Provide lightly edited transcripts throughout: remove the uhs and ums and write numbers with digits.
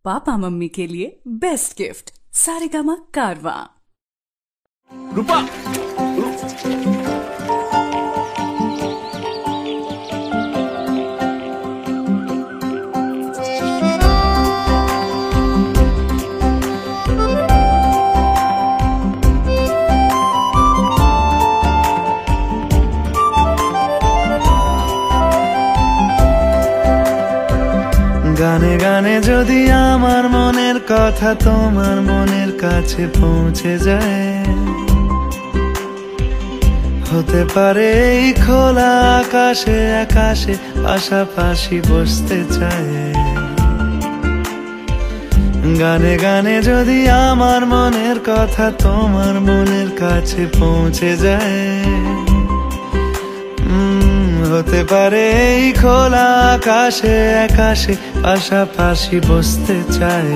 Papa mummy के लिए best gift Saregama कारवा। रूपा গানে গানে যদি আমার মনের কথা তোমার মনের কাছে পৌঁছে যায়, হতে পারে এই খোলা আকাশে আকাশে পাশাপাশি বসতে চায়। গানে গানে যদি আমার মনের কথা তোমার মনের কাছে পৌঁছে যায়, হতে পারে এই খোলা আকাশে আকাশে পাশাপাশি বসতে চায়।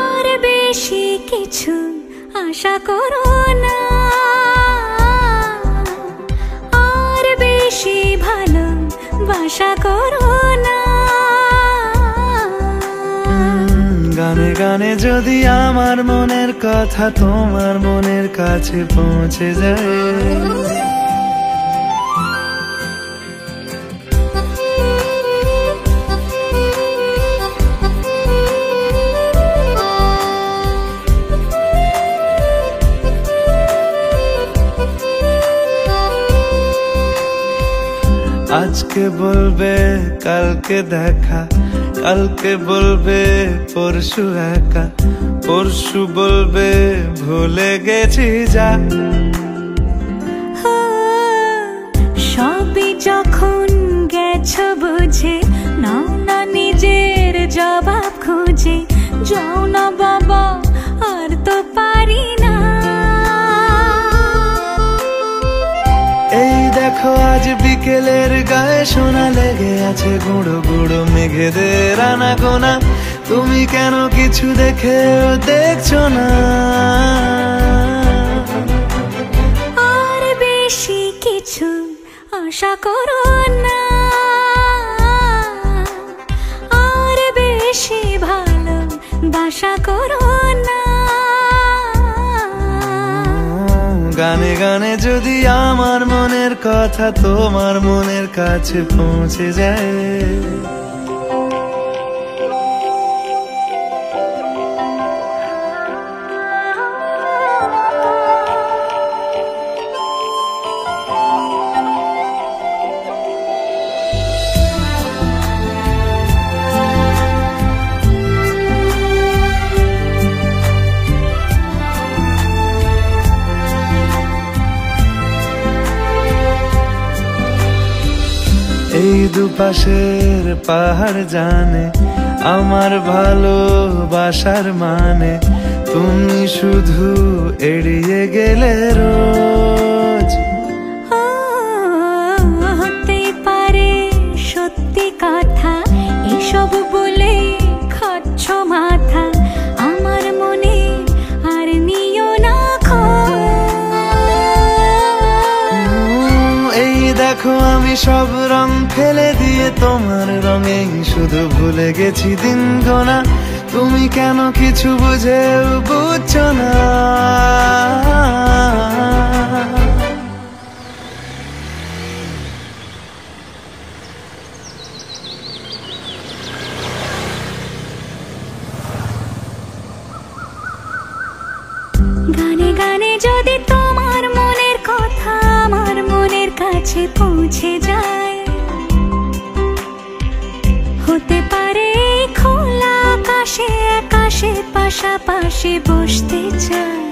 আর বেশি কিছু আশা করো না, আর বেশি ভালোবাসা করো না। গানে গানে যদি আমার মনের কথা তোমার মনের কাছে পৌঁছে যায়, আজকে বলবে কালকে দেখা, কালকে বলবে পরশু একা, পরশু বলবে ভুলে গেছি যা। সবই যখন গেছো বুঝে, নাও না নিজের জবাব খুঁজে। যাও না বাবা আর তো পারি না। এই দেখো আজ বিকেলের গায়ে সোনা লেগে আছে গুঁড়ো গুঁড়ো মেঘেদের আনাগোনা। তুমি কেন কিছু দেখেও দেখছো না? আর বেশি কিছু আশা করো না, আর বেশি ভালোবাসা করো না। গানে গানে যদি আমার মনের কথা তোমার মনের কাছে পৌঁছে যায়, এই দুপাশের পাহাড় জানে আমার ভালোবাসার মানে। তুমি শুধু এড়িয়ে গেলে রোজ। হতে পারে সত্যি কথা, এসব বলে খাচ্ছ মাথা। আমার মনে আর নিও না খোঁজ। এই দেখো আমি সব রং ফেলে দিয়ে তোমার রঙেই শুধু ভুলে গেছি দিন গোনা। তুমি কেন কিছু বুঝেও বুঝছো না? গানে গানে যদি তোমার মনের কথা আমার মনের কাছে পৌঁছে যায়, হতে পারে খোলা আকাশে আকাশে পাশাপাশি বসতে চাই।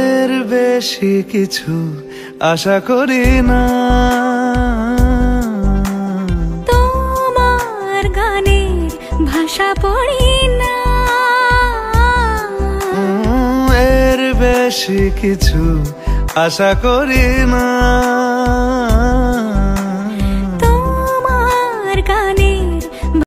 এর বেশি কিছু আশা করি না, তোমার গানের ভাষা পড়ি না। এর বেশি কিছু আশা করি না।